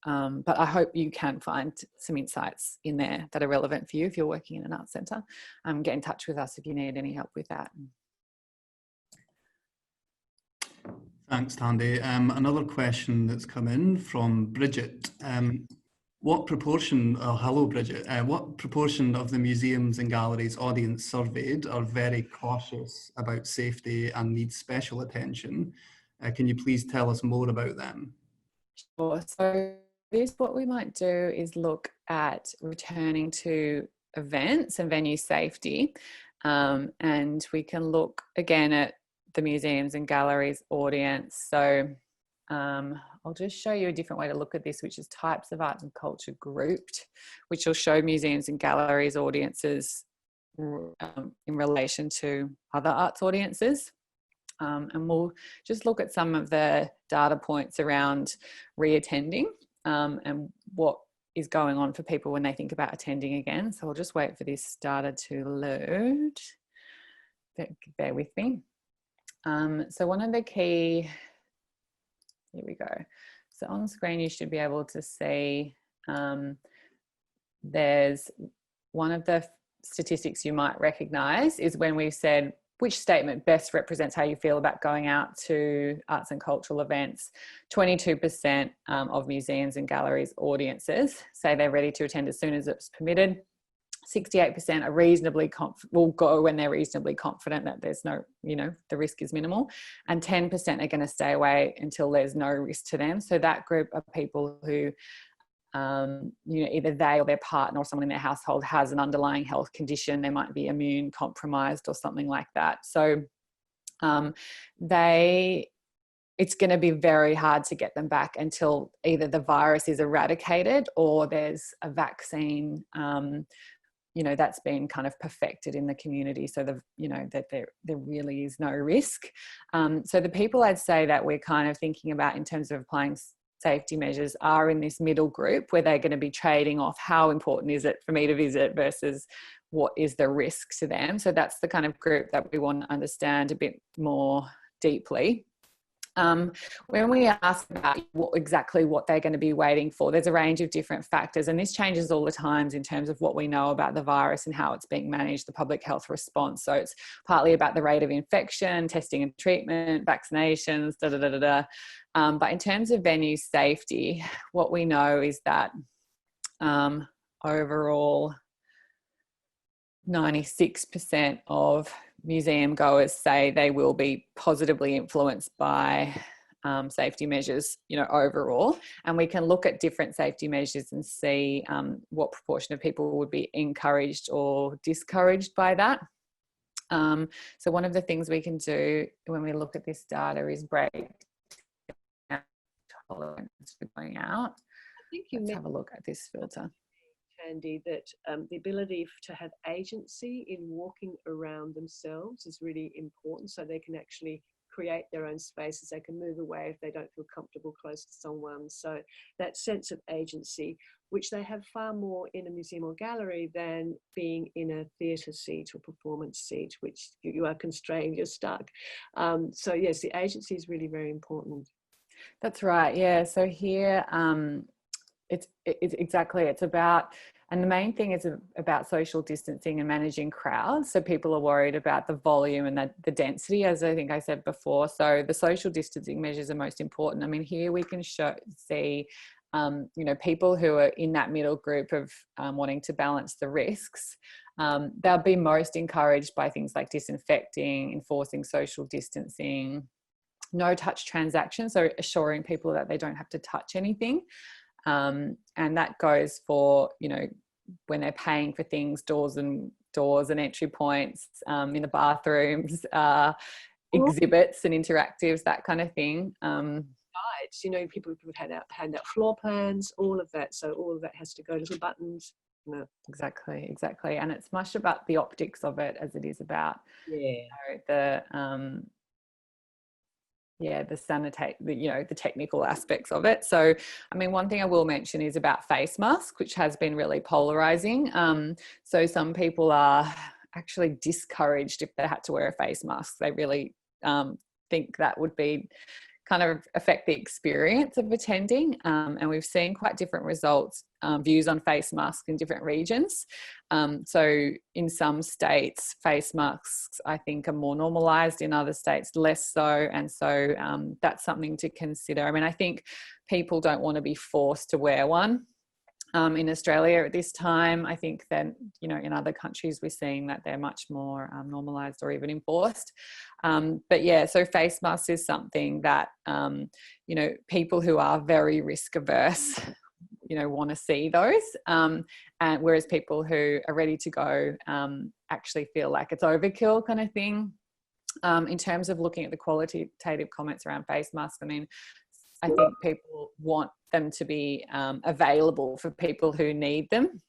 But I hope you can find some insights in there that are relevant for you if you're working in an art centre. Get in touch with us if you need any help with that. Thanks, Tandi. Another question that's come in from Bridget. What proportion, hello Bridget, what proportion of the museums and galleries audience surveyed are very cautious about safety and need special attention? Can you please tell us more about them? Sure. So what we might do is look at returning to events and venue safety. And we can look again at the museums and galleries audience. So I'll just show you a different way to look at this, which is types of arts and culture grouped, which will show museums and galleries audiences in relation to other arts audiences. And we'll just look at some of the data points around reattending and what is going on for people when they think about attending again. So I'll just wait for this data to load. Bear with me. So one of the key, here we go. So on screen you should be able to see there's one of the statistics you might recognise is when we've said which statement best represents how you feel about going out to arts and cultural events. 22% of museums and galleries audiences say they're ready to attend as soon as it's permitted. 68% are will go when they're reasonably confident that there's no, the risk is minimal, and 10% are going to stay away until there's no risk to them. So that group of people who either they or their partner or someone in their household has an underlying health condition, they might be immune compromised or something like that. So it's going to be very hard to get them back until either the virus is eradicated or there's a vaccine that's been kind of perfected in the community, so that there really is no risk. So the people I'd say that we're kind of thinking about in terms of applying safety measures are in this middle group where they're going to be trading off how important is it for me to visit versus what is the risk to them. So that's the kind of group that we want to understand a bit more deeply. When we ask about exactly what they're going to be waiting for, there's a range of different factors, and this changes all the times in terms of what we know about the virus and how it's being managed, the public health response. So it's partly about the rate of infection, testing and treatment, vaccinations, but in terms of venue safety, what we know is that overall 96% of museum goers say they will be positively influenced by safety measures, overall. And we can look at different safety measures and see what proportion of people would be encouraged or discouraged by that. So one of the things we can do when we look at this data is break down tolerance for going out. I think Let's have a look at this filter. Tandi, that the ability to have agency in walking around themselves is really important, so they can actually create their own spaces. They can move away if they don't feel comfortable close to someone. So that sense of agency, which they have far more in a museum or gallery than being in a theatre seat or performance seat, which you are constrained, you're stuck. So yes, the agency is really very important. That's right. Yeah. So here, it's about, and the main thing is about social distancing and managing crowds. So people are worried about the volume and the density, as I think I said before. So the social distancing measures are most important. I mean, here we can see, people who are in that middle group of wanting to balance the risks. They'll be most encouraged by things like disinfecting, enforcing social distancing, no touch transactions, so assuring people that they don't have to touch anything. And that goes for, when they're paying for things, doors and entry points, in the bathrooms, exhibits and interactives, that kind of thing. Guides, people would hand out floor plans, all of that. So all of that has to go, little buttons. No. Exactly. And it's much about the optics of it as it is about the technical aspects of it. So, I mean, one thing I will mention is about face masks, which has been really polarizing. So some people are actually discouraged if they had to wear a face mask. They really think that would be kind of affect the experience of attending. And we've seen quite different results, views on face masks in different regions. So in some states, face masks, I think, are more normalized, in other states less so. And so that's something to consider. I mean, I think people don't want to be forced to wear one. in Australia at this time. I think that, you know, in other countries we're seeing that they're much more normalised or even enforced. But yeah, so face masks is something that, you know, people who are very risk averse, you know, want to see those, and whereas people who are ready to go actually feel like it's overkill kind of thing. In terms of looking at the qualitative comments around face masks, I mean, I think people want them to be available for people who need them,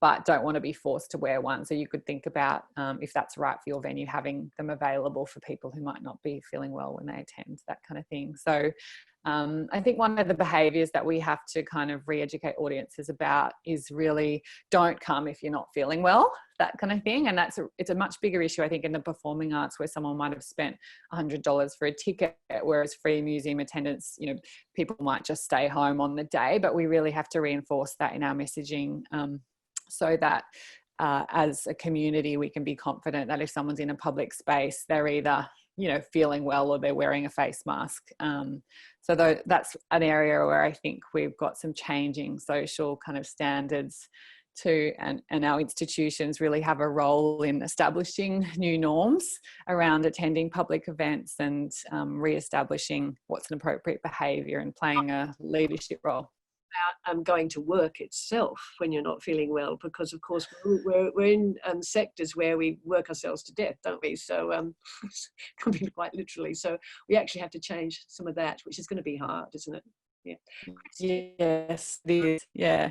but don't want to be forced to wear one. So you could think about, if that's right for your venue, having them available for people who might not be feeling well when they attend, that kind of thing. So I think one of the behaviours that we have to kind of re-educate audiences about is really don't come if you're not feeling well, that kind of thing. And it's a much bigger issue, I think, in the performing arts, where someone might have spent $100 for a ticket, whereas free museum attendance, you know, people might just stay home on the day. But we really have to reinforce that in our messaging, so that as a community we can be confident that if someone's in a public space, they're either, you know, feeling well or they're wearing a face mask. So that's an area where I think we've got some changing social kind of standards too, and our institutions really have a role in establishing new norms around attending public events and re-establishing what's an appropriate behaviour and playing a leadership role. About going to work itself when you're not feeling well, because of course we're in sectors where we work ourselves to death, don't we? So quite literally, so we actually have to change some of that, which is going to be hard, isn't it? Yes, it is. Yeah.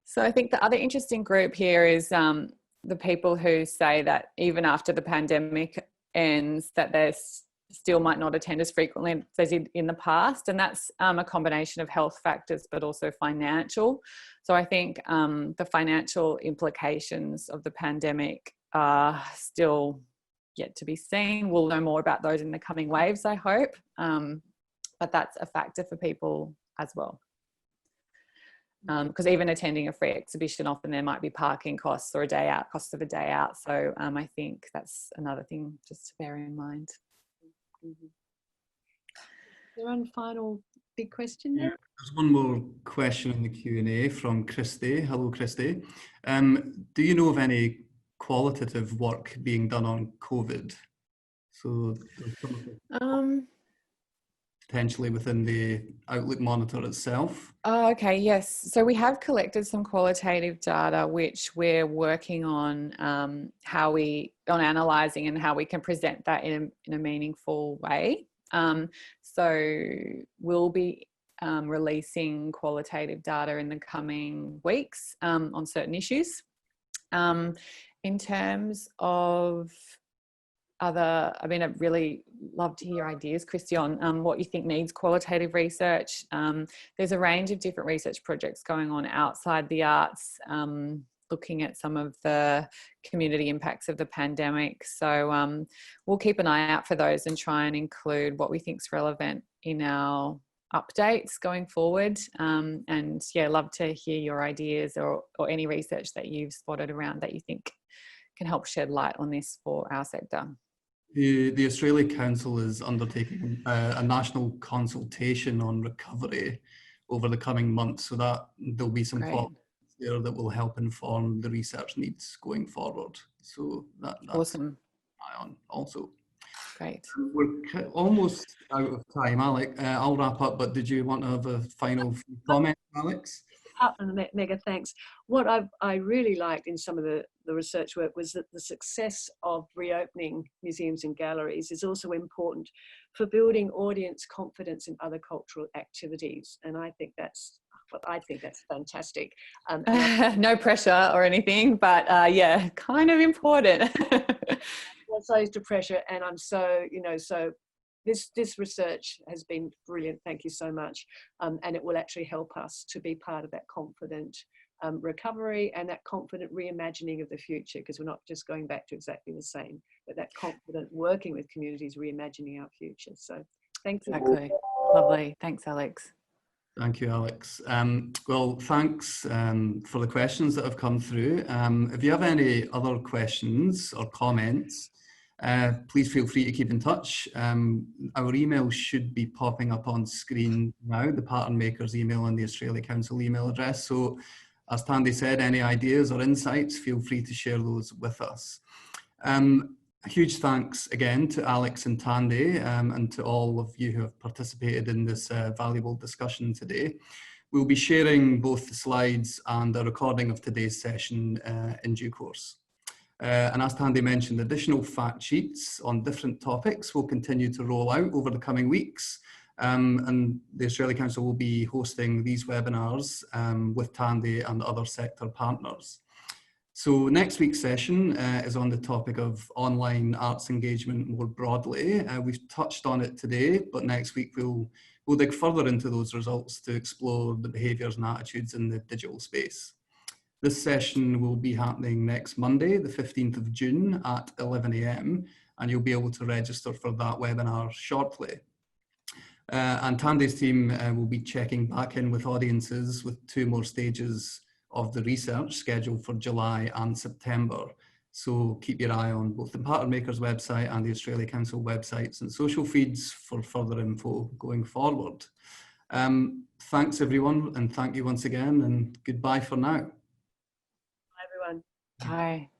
So I think the other interesting group here is the people who say that even after the pandemic ends, that they're still might not attend as frequently as they did in the past. And that's a combination of health factors, but also financial. So I think the financial implications of the pandemic are still yet to be seen. We'll know more about those in the coming waves, I hope. But that's a factor for people as well. Because even attending a free exhibition, often there might be parking costs or costs of a day out. So I think that's another thing just to bear in mind. Mm-hmm. Is there one final big question there? There's one more question in the Q&A from Christy. Hello, Christy. Do you know of any qualitative work being done on COVID? So potentially within the Outlook Monitor itself. Oh, okay, yes. So we have collected some qualitative data, which we're working on analysing and how we can present that in a meaningful way. So we'll be releasing qualitative data in the coming weeks on certain issues. In terms of I'd really love to hear ideas, Christy, on what you think needs qualitative research. There's a range of different research projects going on outside the arts, looking at some of the community impacts of the pandemic. So we'll keep an eye out for those and try and include what we think is relevant in our updates going forward. And yeah, love to hear your ideas or any research that you've spotted around that you think can help shed light on this for our sector. The Australia Council is undertaking a national consultation on recovery over the coming months, so that there'll be some thoughts there that will help inform the research needs going forward. So that's awesome. Eye on also. Great. We're almost out of time, Alex. I'll wrap up, but did you want to have a final comment, Alex? Mega thanks. What I really liked in some of the research work was that the success of reopening museums and galleries is also important for building audience confidence in other cultural activities, and I think that's fantastic. No pressure or anything, but yeah, kind of important. So to pressure, and I'm so this research has been brilliant. Thank you so much, and it will actually help us to be part of that confident recovery and that confident reimagining of the future, because we're not just going back to exactly the same, but that confident working with communities, reimagining our future. So thank you. Exactly. Lovely. Thanks, Alex. Thank you, Alex. Well, thanks for the questions that have come through. If you have any other questions or comments, Please feel free to keep in touch. Our email should be popping up on screen now, the Patternmakers email and the Australia Council email address. So as Tandi said, any ideas or insights, feel free to share those with us. A huge thanks again to Alex and Tandi and to all of you who have participated in this valuable discussion today. We'll be sharing both the slides and a recording of today's session in due course. And as Tandi mentioned, additional fact sheets on different topics will continue to roll out over the coming weeks. And the Australia Council will be hosting these webinars with Tandi and other sector partners. So next week's session is on the topic of online arts engagement more broadly. We've touched on it today, but next week we'll dig further into those results to explore the behaviours and attitudes in the digital space. This session will be happening next Monday, the 15th of June at 11 AM, and you'll be able to register for that webinar shortly. And Tandi's team will be checking back in with audiences with 2 more stages of the research scheduled for July and September. So keep your eye on both the Patternmakers website and the Australia Council websites and social feeds for further info going forward. Thanks everyone, and thank you once again, and goodbye for now. Bye everyone. Bye.